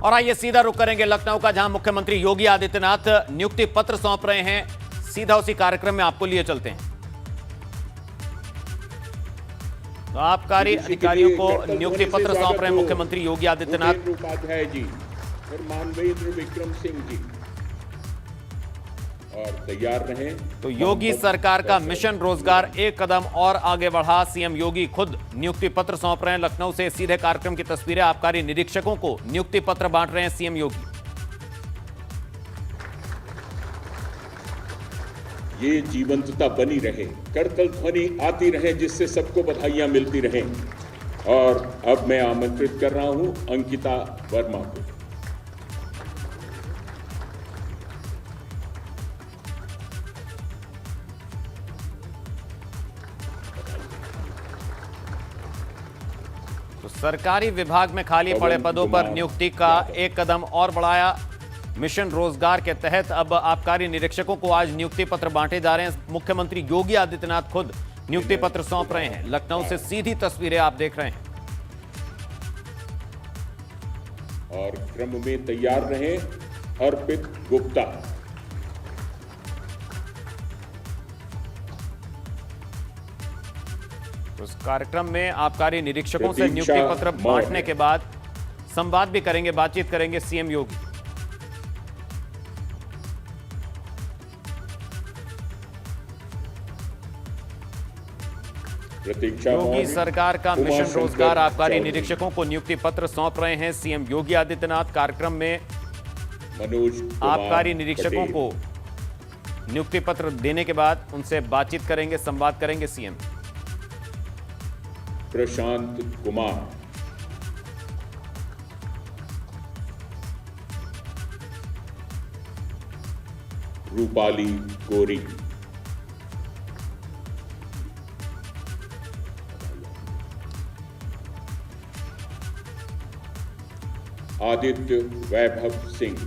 और आइए सीधा रुख करेंगे लखनऊ का, जहां मुख्यमंत्री योगी आदित्यनाथ नियुक्ति पत्र सौंप रहे हैं। सीधा उसी कार्यक्रम में आपको लिए चलते हैं। तो आबकारी अधिकारियों को नियुक्ति पत्र सौंप रहे हैं मुख्यमंत्री योगी आदित्यनाथ। उपाध्याय जी और मानवेंद्र विक्रम सिंह जी, और तैयार रहें। तो योगी सरकार का मिशन रोजगार एक कदम और आगे बढ़ा। सीएम योगी खुद नियुक्ति पत्र सौंप रहे हैं। लखनऊ से सीधे कार्यक्रम की तस्वीरें। आबकारी निरीक्षकों को नियुक्ति पत्र बांट रहे हैं सीएम योगी। ये जीवंतता बनी रहे, करतल ध्वनि आती रहे, जिससे सबको बधाइयां मिलती रहें। और अब मैं आमंत्रित कर रहा हूं अंकिता वर्मा को। तो सरकारी विभाग में खाली पड़े पदों पर नियुक्ति का एक कदम और बढ़ाया। मिशन रोजगार के तहत अब आबकारी निरीक्षकों को आज नियुक्ति पत्र बांटे जा रहे हैं। मुख्यमंत्री योगी आदित्यनाथ खुद नियुक्ति पत्र सौंप रहे हैं। लखनऊ से सीधी तस्वीरें आप देख रहे हैं। और क्रम में तैयार रहें अर्पित गुप्ता। उस कार्यक्रम में आबकारी निरीक्षकों से नियुक्ति पत्र बांटने के बाद संवाद भी करेंगे, बातचीत करेंगे सीएम योगी। योगी सरकार का मिशन रोजगार आबकारी निरीक्षकों को नियुक्ति पत्र सौंप रहे हैं सीएम योगी आदित्यनाथ। कार्यक्रम में आबकारी निरीक्षकों को नियुक्ति पत्र देने के बाद उनसे बातचीत करेंगे, संवाद करेंगे सीएम। प्रशांत कुमार, रूपाली कोरी, आदित्य वैभव सिंह,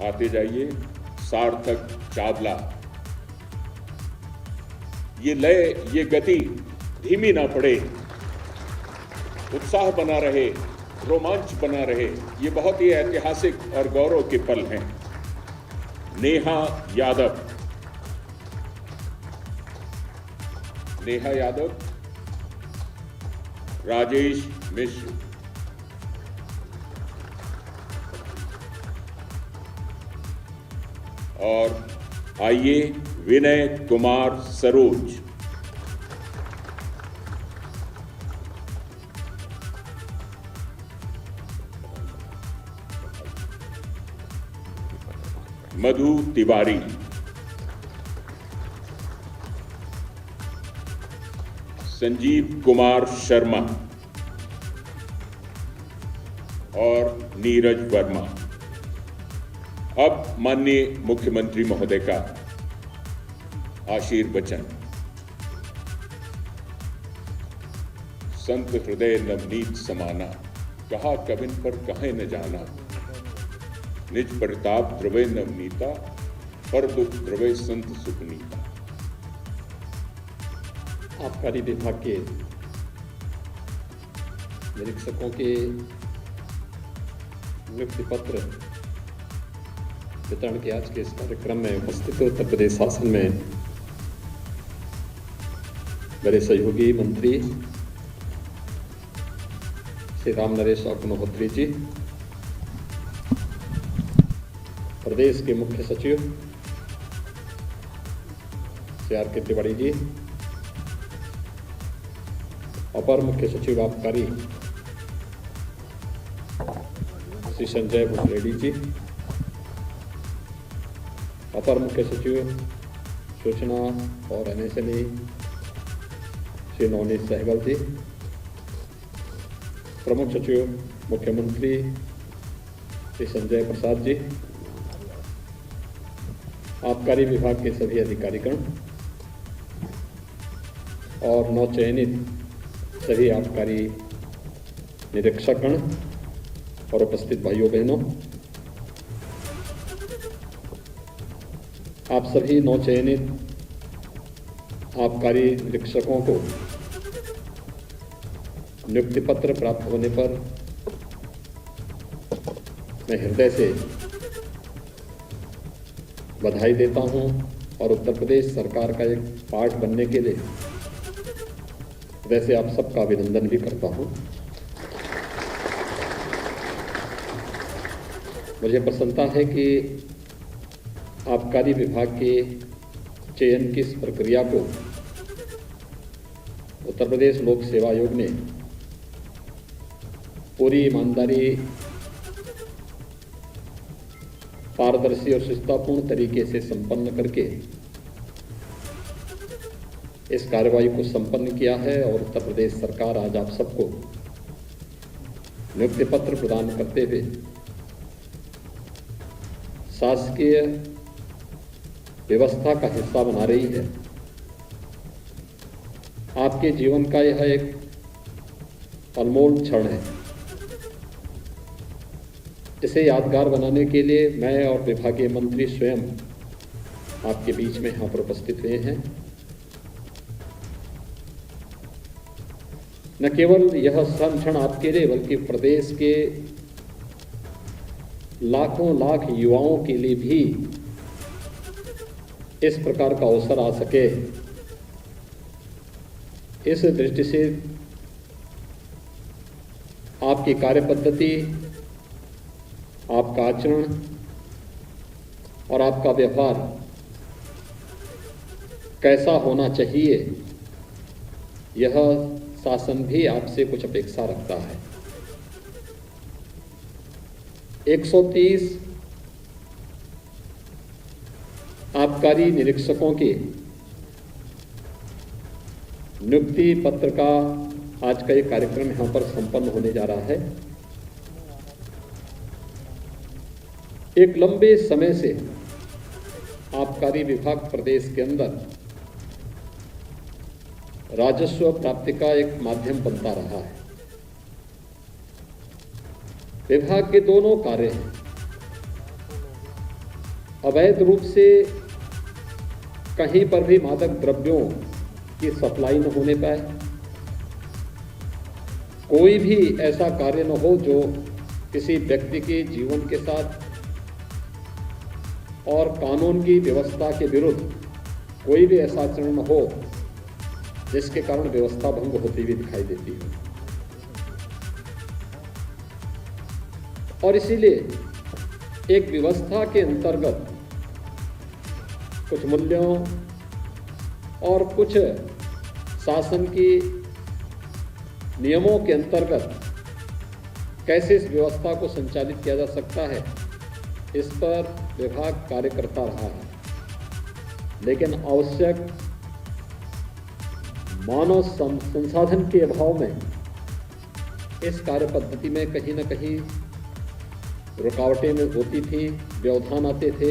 आते जाइए सार्थक चावला। ये लय, ये गति धीमी ना पड़े, उत्साह बना रहे, रोमांच बना रहे। ये बहुत ही ऐतिहासिक और गौरव के पल हैं। नेहा यादव, नेहा यादव, राजेश मिश्र, और आइए विनय कुमार सरोज। मधु तिवारी, संजीव कुमार शर्मा और नीरज वर्मा। अब माननीय मुख्यमंत्री महोदय का आशीर्वचन। संत हृदय नवनीत समाना, कहा कविन पर कहे न जाना। निज प्रताप द्रवे नवनीता, पर दुख द्रवे संत सुखनीता। आबकारी विभाग के निरीक्षकों के नियुक्ति पत्र वितरण के आज के इस कार्यक्रम में उपस्थित उत्तर प्रदेश शासन में मेरे सहयोगी मंत्री श्री राम नरेश अग्निहोत्री जी, प्रदेश के मुख्य सचिव श्री आर के तिवारी जी, अपर मुख्य सचिव आबकारी श्री संजय भुजरेड्डी जी, अपर मुख्य सचिव सूचना और एमएसएमई श्री नवनीत सहगल जी, प्रमुख सचिव मुख्यमंत्री श्री संजय प्रसाद जी, आबकारी विभाग के सभी अधिकारीगण और नवचयनित सभी आबकारी निरीक्षकगण और उपस्थित भाइयों बहनों, आप सभी नवचयनित आबकारी निरीक्षकों को नियुक्ति पत्र प्राप्त होने पर मैं हृदय से बधाई देता हूं और उत्तर प्रदेश सरकार का एक पार्ट बनने के लिए हृदय से आप सबका अभिनंदन भी करता हूं। मुझे प्रसन्नता है कि आबकारी विभाग के चयन की इस प्रक्रिया को उत्तर प्रदेश लोक सेवा आयोग ने पूरी ईमानदारी, पारदर्शी और शिष्टापूर्ण तरीके से संपन्न करके इस कार्रवाई को संपन्न किया है और उत्तर प्रदेश सरकार आज आप सबको नियुक्ति पत्र प्रदान करते हुए शासकीय व्यवस्था का हिस्सा बना रही है। आपके जीवन का यह एक अनमोल क्षण है। इसे यादगार बनाने के लिए मैं और विभागीय मंत्री स्वयं आपके बीच में यहाँ पर उपस्थित हुए हैं। न केवल यह क्षण आपके लिए बल्कि प्रदेश के लाखों लाख युवाओं के लिए भी इस प्रकार का अवसर आ सके, इस दृष्टि से आपकी कार्यपद्धति, आपका आचरण और आपका व्यवहार कैसा होना चाहिए, यह शासन भी आपसे कुछ अपेक्षा रखता है। 130 आबकारी निरीक्षकों के नियुक्ति पत्र का आज का ये कार्यक्रम यहाँ पर संपन्न होने जा रहा है। एक लंबे समय से आबकारी विभाग प्रदेश के अंदर राजस्व प्राप्ति का एक माध्यम बनता रहा है। विभाग के दोनों कार्य हैं। अवैध रूप से कहीं पर भी मादक द्रव्यों की सप्लाई न होने पाए, कोई भी ऐसा कार्य न हो जो किसी व्यक्ति के जीवन के साथ और कानून की व्यवस्था के विरुद्ध कोई भी ऐसा आचरण न हो जिसके कारण व्यवस्था भंग होती हुई दिखाई देती है। और इसीलिए एक व्यवस्था के अंतर्गत कुछ मूल्यों और कुछ शासन की नियमों के अंतर्गत कैसे इस व्यवस्था को संचालित किया जा सकता है, इस पर विभाग कार्य करता रहा है। लेकिन आवश्यक मानव संसाधन के अभाव में इस कार्य पद्धति में कहीं न कहीं रुकावटें में होती थी, व्यवधान आते थे,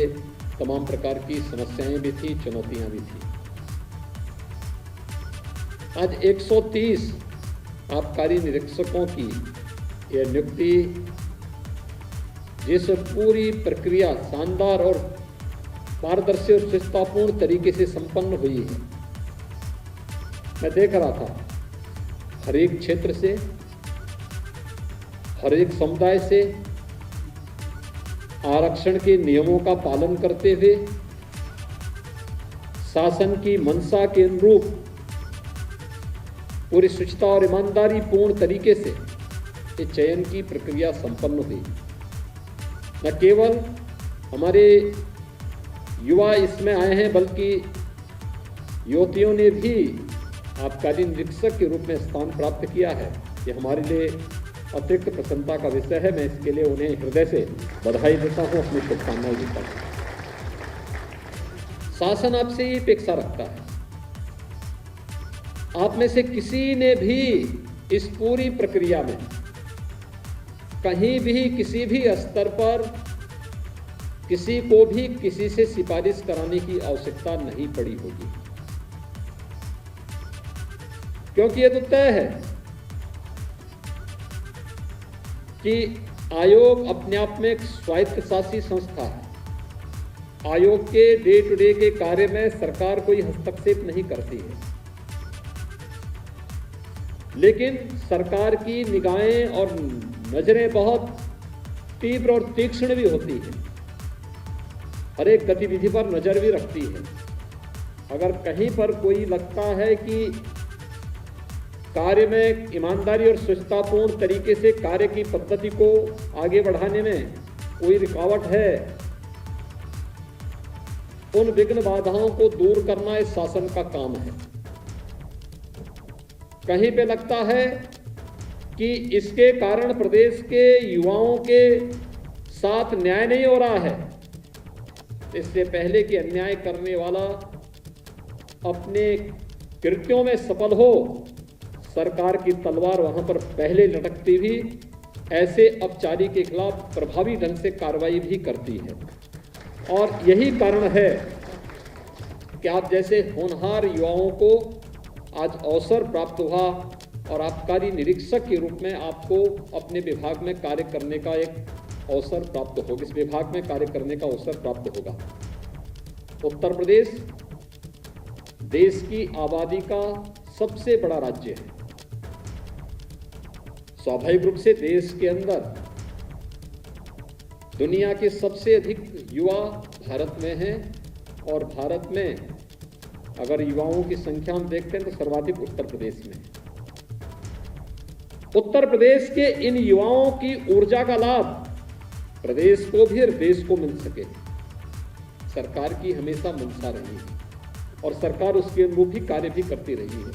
तमाम प्रकार की समस्याएं भी थी, चुनौतियां भी थी। आज 130 आबकारी निरीक्षकों की यह नियुक्ति जिस पूरी प्रक्रिया शानदार और पारदर्शी और शिष्टापूर्ण तरीके से संपन्न हुई है, मैं देख रहा था हर एक क्षेत्र से, हर एक समुदाय से आरक्षण के नियमों का पालन करते हुए शासन की मंशा के अनुरूप पूरी शुचिता और ईमानदारी पूर्ण तरीके से ये चयन की प्रक्रिया संपन्न हुई। न केवल हमारे युवा इसमें आए हैं बल्कि युवतियों ने भी आबकारी निरीक्षक के रूप में स्थान प्राप्त किया है। ये हमारे लिए अतिरिक्त प्रसन्नता का विषय है। मैं इसके लिए उन्हें हृदय से बधाई देता हूं, अपनी शुभकामनाएं देता हूं। शासन आपसे ये अपेक्षा रखता है, आप में से किसी ने भी इस पूरी प्रक्रिया में कहीं भी किसी भी स्तर पर किसी को भी किसी से सिफारिश कराने की आवश्यकता नहीं पड़ी होगी, क्योंकि यह तो तय है कि आयोग अपने आप में एक स्वायत्तशासी संस्था है। आयोग के डे टू डे के कार्य में सरकार कोई हस्तक्षेप नहीं करती है, लेकिन सरकार की निगाहें और नजरें बहुत तीव्र और तीक्ष्ण भी होती है, हर एक गतिविधि पर नजर भी रखती है। अगर कहीं पर कोई लगता है कि कार्य में ईमानदारी और स्वच्छतापूर्ण तरीके से कार्य की पद्धति को आगे बढ़ाने में कोई रुकावट है, उन विघ्न बाधाओं को दूर करना इस शासन का काम है। कहीं पे लगता है कि इसके कारण प्रदेश के युवाओं के साथ न्याय नहीं हो रहा है, इससे पहले कि अन्याय करने वाला अपने कृत्यों में सफल हो, सरकार की तलवार वहां पर पहले लटकती भी ऐसे अपचारी के खिलाफ प्रभावी ढंग से कार्रवाई भी करती है। और यही कारण है कि आप जैसे होनहार युवाओं को आज अवसर प्राप्त हुआ और आबकारी निरीक्षक के रूप में आपको अपने विभाग में कार्य करने का एक अवसर प्राप्त होगा, इस विभाग में कार्य करने का अवसर प्राप्त होगा। उत्तर प्रदेश देश की आबादी का सबसे बड़ा राज्य है। स्वाभाविक रूप से देश के अंदर दुनिया के सबसे अधिक युवा भारत में हैं और भारत में अगर युवाओं की संख्या हम देखते हैं तो सर्वाधिक उत्तर प्रदेश में। उत्तर प्रदेश के इन युवाओं की ऊर्जा का लाभ प्रदेश को भी और देश को मिल सके, सरकार की हमेशा मंशा रही है और सरकार उसके अनुरूप ही कार्य भी करती रही है।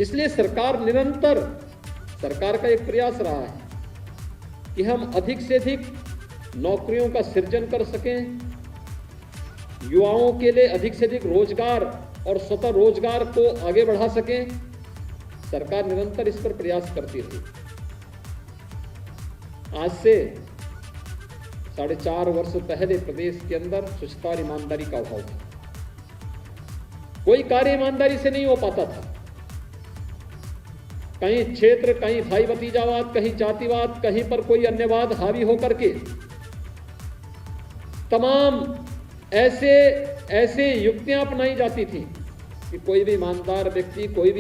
इसलिए सरकार का एक प्रयास रहा है कि हम अधिक से अधिक नौकरियों का सृजन कर सकें, युवाओं के लिए अधिक से अधिक रोजगार और स्वतः रोजगार को आगे बढ़ा सकें। सरकार निरंतर इस पर प्रयास करती रही। आज से 4.5 वर्ष पहले प्रदेश के अंदर स्वच्छता और ईमानदारी का अभाव था। कोई कार्य ईमानदारी से नहीं हो पाता था। कहीं क्षेत्र, कहीं भाई भतीजावाद, कहीं जातिवाद, कहीं पर कोई अन्यवाद हावी होकर के तमाम ऐसे युक्तियां अपनाई जाती थी कि कोई भी ईमानदार व्यक्ति, कोई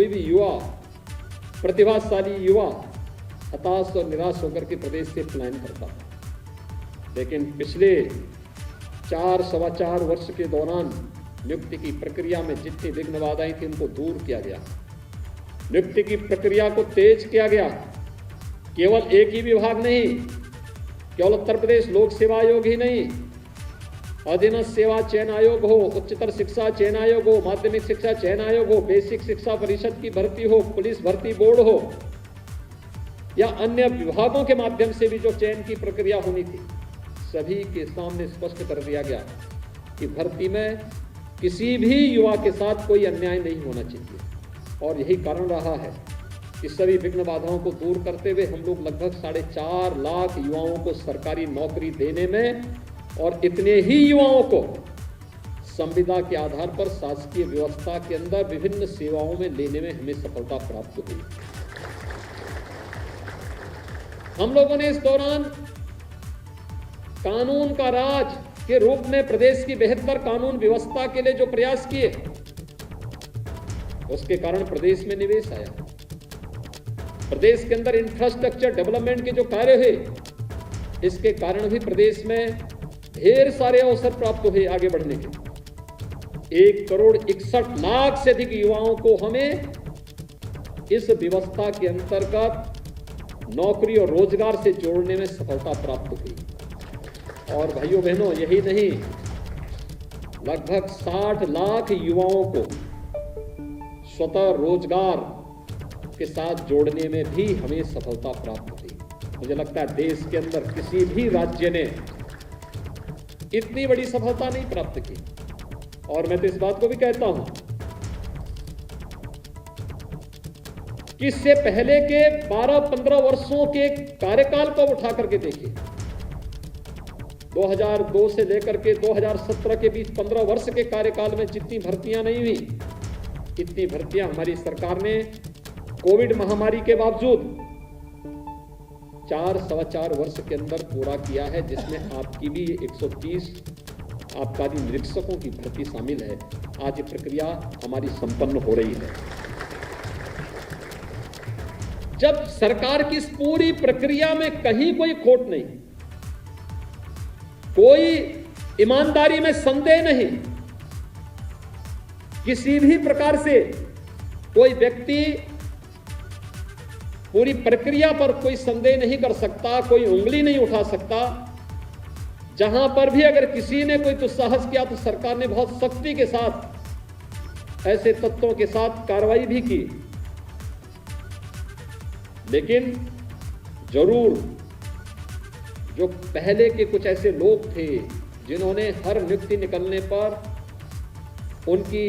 भी युवा, प्रतिभाशाली युवा हताश और निराश होकर के प्रदेश से पलायन करता था। लेकिन पिछले 4-4.25 वर्ष के दौरान नियुक्ति की प्रक्रिया में जितनी विघ्न बाधाएं थी उनको दूर किया गया, नियुक्ति की प्रक्रिया को तेज किया गया। केवल एक ही विभाग नहीं, केवल उत्तर प्रदेश लोक सेवा आयोग ही नहीं, अधीनस्थ सेवा चयन आयोग हो, उच्चतर शिक्षा चयन आयोग हो, माध्यमिक शिक्षा चयन आयोग हो, बेसिक शिक्षा परिषद की भर्ती हो, पुलिस भर्ती बोर्ड हो या अन्य विभागों के माध्यम से भी जो चयन की प्रक्रिया होनी थी, सभी के सामने स्पष्ट कर दिया गया कि भर्ती में किसी भी युवा के साथ कोई अन्याय नहीं होना चाहिए। और यही कारण रहा है कि सभी विघ्न बाधाओं को दूर करते हुए हम लोग लगभग 4.5 लाख युवाओं को सरकारी नौकरी देने में और इतने ही युवाओं को संविदा के आधार पर शासकीय व्यवस्था के अंदर विभिन्न सेवाओं में लेने में हमें सफलता प्राप्त हुई। हम लोगों ने इस दौरान कानून का राज के रूप में प्रदेश की बेहतर कानून व्यवस्था के लिए जो प्रयास किए, उसके कारण प्रदेश में निवेश आया। प्रदेश के अंदर इंफ्रास्ट्रक्चर डेवलपमेंट के जो कार्य हुए, इसके कारण भी प्रदेश में ढेर सारे अवसर प्राप्त हुए आगे बढ़ने के। 1,61,00,000 से अधिक युवाओं को हमें इस व्यवस्था के अंतर्गत नौकरी और रोजगार से जोड़ने में सफलता प्राप्त हुई। और भाइयों बहनों, यही नहीं, लगभग 60 लाख युवाओं को स्वतः रोजगार के साथ जोड़ने में भी हमें सफलता प्राप्त हुई। मुझे लगता है देश के अंदर किसी भी राज्य ने इतनी बड़ी सफलता नहीं प्राप्त की। और मैं तो इस बात को भी कहता हूं कि इससे पहले के 12-15 वर्षों के कार्यकाल को उठा करके देखिए। 2002 से लेकर के 2017 के बीच 15 वर्ष के कार्यकाल में जितनी भर्तियां नहीं हुई, इतनी भर्तियां हमारी सरकार ने कोविड महामारी के बावजूद 4-4.25 वर्ष के अंदर पूरा किया है, जिसमें आपकी भी 130 आबकारी निरीक्षकों की भर्ती शामिल है। आज ये प्रक्रिया हमारी संपन्न हो रही है। जब सरकार की इस पूरी प्रक्रिया में कहीं कोई खोट नहीं, कोई ईमानदारी में संदेह नहीं, किसी भी प्रकार से कोई व्यक्ति पूरी प्रक्रिया पर कोई संदेह नहीं कर सकता, कोई उंगली नहीं उठा सकता। जहां पर भी अगर किसी ने कोई दुस्साहस किया तो सरकार ने बहुत सख्ती के साथ ऐसे तत्वों के साथ कार्रवाई भी की। लेकिन जरूर जो पहले के कुछ ऐसे लोग थे जिन्होंने हर नियुक्ति निकलने पर उनकी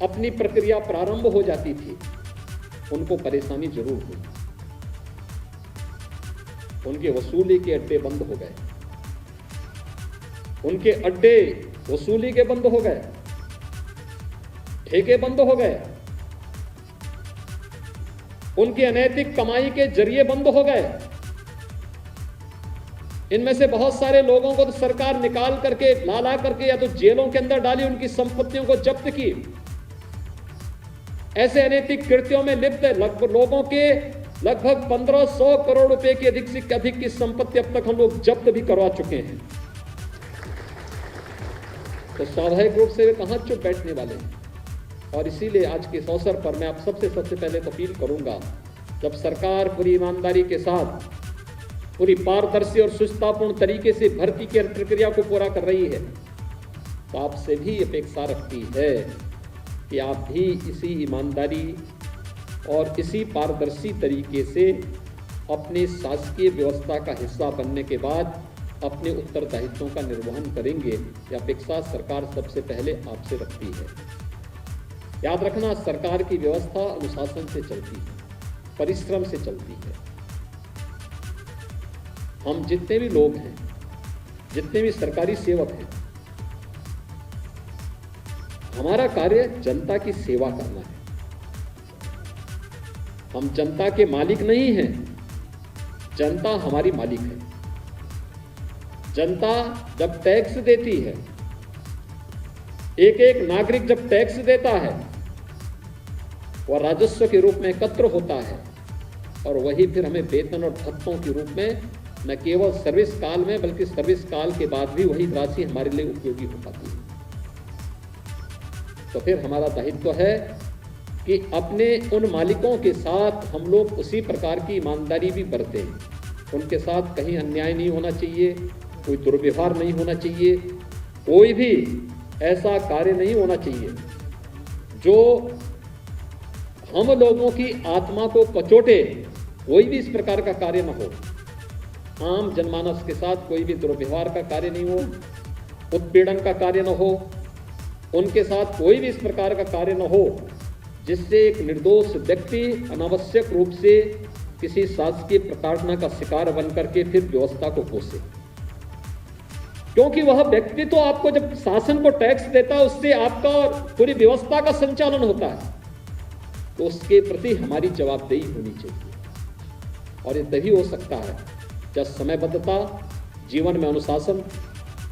अपनी प्रक्रिया प्रारंभ हो जाती थी, उनको परेशानी जरूर हुई। उनके वसूली के अड्डे बंद हो गए, उनके अड्डे वसूली के बंद हो गए, ठेके बंद हो गए, उनकी अनैतिक कमाई के जरिए बंद हो गए। इनमें से बहुत सारे लोगों को तो सरकार निकाल करके ला करके या तो जेलों के अंदर डाली, उनकी संपत्तियों को जब्त की। ऐसे अनैतिक कृत्यों में लिप्त लोगों के लगभग 1500 करोड़ रुपए की अधिक से अधिक की संपत्ति अब तक हम लोग जब्त भी करवा चुके हैं। तो स्वाभाविक रूप से वे कहां चुप बैठने वाले हैं। और इसीलिए आज के इस अवसर पर मैं आप सबसे पहले तो अपील करूंगा, जब सरकार पूरी ईमानदारी के साथ पूरी पारदर्शी और सुचितापूर्ण तरीके से भर्ती की प्रक्रिया को पूरा कर रही है, तो आपसे भी अपेक्षा रखती है कि आप भी इसी ईमानदारी और इसी पारदर्शी तरीके से अपने शासकीय व्यवस्था का हिस्सा बनने के बाद अपने उत्तरदायित्वों का निर्वहन करेंगे। यह अपेक्षा सरकार सबसे पहले आपसे रखती है। याद रखना, सरकार की व्यवस्था अनुशासन से चलती है, परिश्रम से चलती है। हम जितने भी लोग हैं, जितने भी सरकारी सेवक हैं, हमारा कार्य जनता की सेवा करना है। हम जनता के मालिक नहीं हैं, जनता हमारी मालिक है। जनता जब टैक्स देती है, एक एक नागरिक जब टैक्स देता है, वह राजस्व के रूप में एकत्र होता है और वही फिर हमें वेतन और भत्तों के रूप में न केवल सर्विस काल में बल्कि सर्विस काल के बाद भी वही राशि हमारे लिए उपयोगी हो पाती है। तो फिर हमारा दायित्व है कि अपने उन मालिकों के साथ हम लोग उसी प्रकार की ईमानदारी भी बरतें। उनके साथ कहीं अन्याय नहीं होना चाहिए, कोई दुर्व्यवहार नहीं होना चाहिए, कोई भी ऐसा कार्य नहीं होना चाहिए जो हम लोगों की आत्मा को कचोटे। कोई भी इस प्रकार का कार्य न हो। आम जनमानस के साथ कोई भी दुर्व्यवहार का कार्य नहीं हो, उत्पीड़न का कार्य न हो, उनके साथ कोई भी इस प्रकार का कार्य न हो जिससे एक निर्दोष व्यक्ति अनावश्यक रूप से किसी शासकीय प्रताड़ना का शिकार बनकर के फिर व्यवस्था को कोसे। क्योंकि वह व्यक्ति तो आपको जब शासन को टैक्स देता है, उससे आपका और पूरी व्यवस्था का संचालन होता है, तो उसके प्रति हमारी जवाबदेही होनी चाहिए। और ये तभी हो सकता है जब समयबद्धता, जीवन में अनुशासन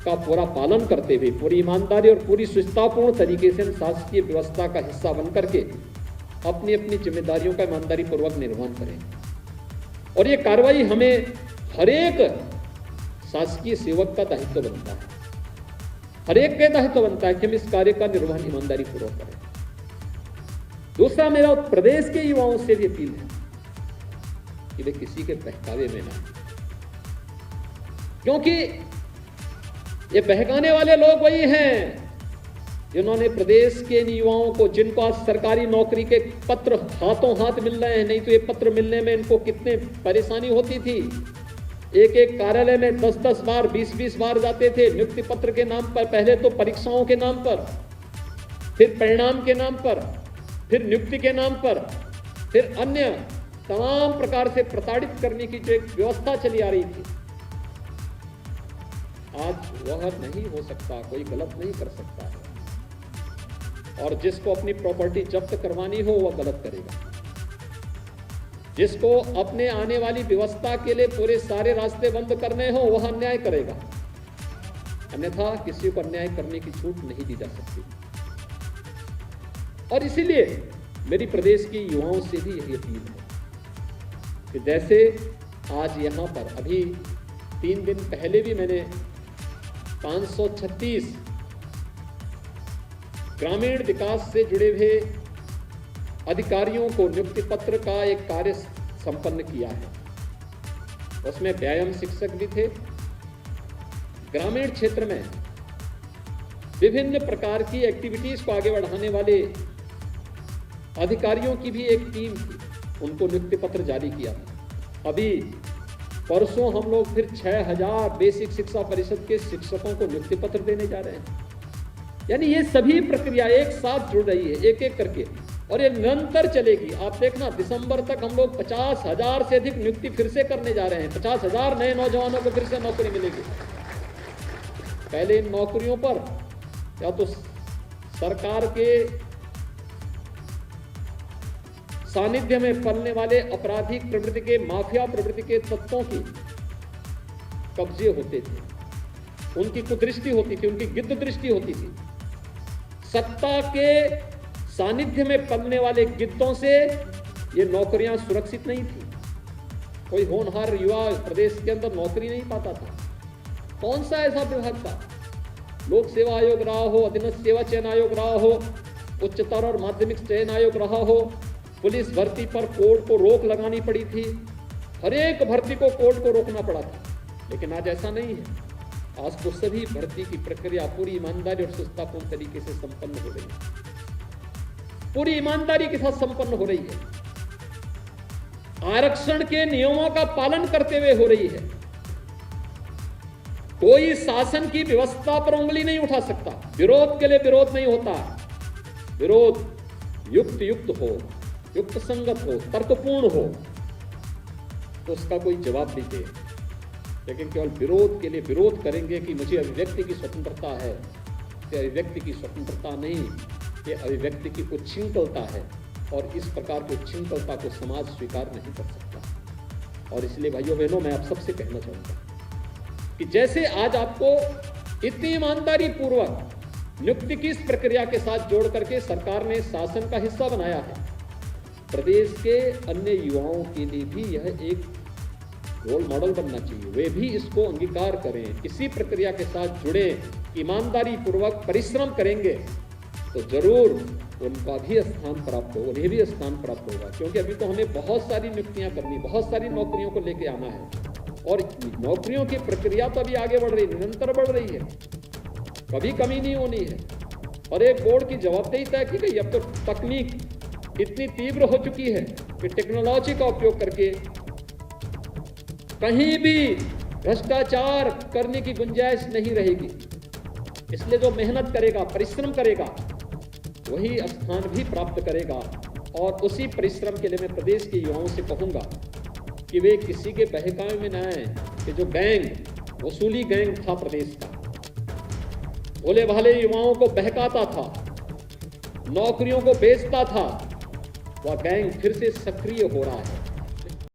का पूरा पालन करते हुए पूरी ईमानदारी और पूरी सुचितापूर्ण तरीके से शासकीय व्यवस्था का हिस्सा बनकर के अपनी अपनी जिम्मेदारियों का ईमानदारी पूर्वक निर्वहन करें। और ये कार्रवाई हमें हर एक शासकीय सेवक का दायित्व बनता है, हर एक का दायित्व बनता है कि हम इस कार्य का निर्वहन ईमानदारी पूर्वक करें। दूसरा, मेरा प्रदेश के युवाओं से भी अपील है कि वे किसी के बहकावे में ना, क्योंकि ये बहकाने वाले लोग वही हैं जिन्होंने प्रदेश के युवाओं को, जिनको आज सरकारी नौकरी के पत्र हाथों हाथ मिल रहे हैं, नहीं तो ये पत्र मिलने में इनको कितने परेशानी होती थी। एक एक कार्यालय में 10-10 बार, 20-20 बार जाते थे नियुक्ति पत्र के नाम पर। पहले तो परीक्षाओं के नाम पर, फिर परिणाम के नाम पर, फिर नियुक्ति के नाम पर, फिर अन्य तमाम प्रकार से प्रताड़ित करने की जो एक व्यवस्था चली आ रही थी, आज वह नहीं हो सकता। कोई गलत नहीं कर सकता है, और जिसको अपनी प्रॉपर्टी जब्त करवानी हो वह गलत करेगा। जिसको अपने आने वाली व्यवस्था के लिए पूरे सारे रास्ते बंद करने हो वह अन्याय करेगा, अन्यथा किसी को अन्याय करने की छूट नहीं दी जा सकती। और इसीलिए मेरी प्रदेश के युवाओं से भी यही अपील है कि जैसे आज यहां पर अभी 3 दिन पहले भी मैंने 536 ग्रामीण विकास से जुड़े हुए अधिकारियों को नियुक्ति पत्र का एक कार्य संपन्न किया है। उसमें व्यायाम शिक्षक भी थे। ग्रामीण क्षेत्र में विभिन्न प्रकार की एक्टिविटीज को आगे बढ़ाने वाले अधिकारियों की भी एक टीम थी, उनको नियुक्ति पत्र जारी किया था। अभी परसों हम लोग फिर 6000 बेसिक शिक्षा परिषद के शिक्षकों को नियुक्ति पत्र देने जा रहे हैं। यानी ये सभी प्रक्रिया एक साथ जुड़ रही है, एक एक करके, और ये निरंतर चलेगी। आप देखना, दिसंबर तक हम लोग 50,000 से अधिक नियुक्ति फिर से करने जा रहे हैं। 50,000 नए नौजवानों को फिर से नौकरी मिलेगी। पहले इन नौकरियों पर या तो सरकार के सानिध्य में पलने वाले आपराधिक प्रवृत्ति के, माफिया प्रवृत्ति के तत्वों की कब्जे होते थे, उनकी कुदृष्टि होती थी, उनकी गिद्ध दृष्टि होती थी। सत्ता के सानिध्य में पलने वाले गिद्धों से ये नौकरियां सुरक्षित नहीं थी। कोई होनहार युवा प्रदेश के अंदर नौकरी नहीं पाता था। कौन सा ऐसा विभाग था, लोक सेवा आयोग रहा हो, अधीनस्थ सेवा चयन आयोग रहा हो, उच्चतर और माध्यमिक चयन आयोग रहा हो, पुलिस भर्ती पर कोर्ट को रोक लगानी पड़ी थी। हर एक भर्ती को कोर्ट को रोकना पड़ा था। लेकिन आज ऐसा नहीं है। आज तो सभी भर्ती की प्रक्रिया पूरी ईमानदारी और सुस्तापूर्ण तरीके से संपन्न हो रही है, पूरी ईमानदारी के साथ संपन्न हो रही है, आरक्षण के नियमों का पालन करते हुए हो रही है। कोई शासन की व्यवस्था पर उंगली नहीं उठा सकता। विरोध के लिए विरोध नहीं होता। विरोध युक्त हो, युक्त संगत हो, तर्कपूर्ण हो, तो उसका कोई जवाब नहीं दे। लेकिन केवल विरोध के लिए विरोध करेंगे कि मुझे अभिव्यक्ति की स्वतंत्रता है, ये अभिव्यक्ति की स्वतंत्रता नहीं, ये अभिव्यक्ति की उच्छृंखलता है। और इस प्रकार की उच्छृंखलता को समाज स्वीकार नहीं कर सकता। और इसलिए भाइयों बहनों, मैं आप सबसे कहना चाहूंगा कि जैसे आज आपको इतनी ईमानदारी पूर्वक नियुक्ति की इस प्रक्रिया के साथ जोड़ करके सरकार ने शासन का हिस्सा बनाया है, प्रदेश के अन्य युवाओं के लिए भी यह एक रोल मॉडल बनना चाहिए। वे भी इसको अंगीकार करें, इसी प्रक्रिया के साथ जुड़े, ईमानदारी पूर्वक परिश्रम करेंगे तो जरूर उनका भी स्थान प्राप्त होगा, उन्हें भी स्थान प्राप्त होगा। क्योंकि अभी तो हमें बहुत सारी नियुक्तियां करनी, बहुत सारी नौकरियों को लेके आना है। और नौकरियों की प्रक्रिया तो अभी आगे बढ़ रही, निरंतर बढ़ रही है, कभी कमी नहीं होनी है। और एक बोर्ड की जवाबदेही तय की गई। अब तो तकनीक इतनी तीव्र हो चुकी है कि टेक्नोलॉजी का उपयोग करके कहीं भी भ्रष्टाचार करने की गुंजाइश नहीं रहेगी। इसलिए जो मेहनत करेगा, परिश्रम करेगा, वही स्थान भी प्राप्त करेगा। और उसी परिश्रम के लिए मैं प्रदेश के युवाओं से कहूंगा कि वे किसी के बहकावे में न आए कि जो गैंग, वसूली गैंग था प्रदेश का, भोले भाले युवाओं को बहकाता था, नौकरियों को बेचता था, वह गैंग फिर से सक्रिय हो रहा है।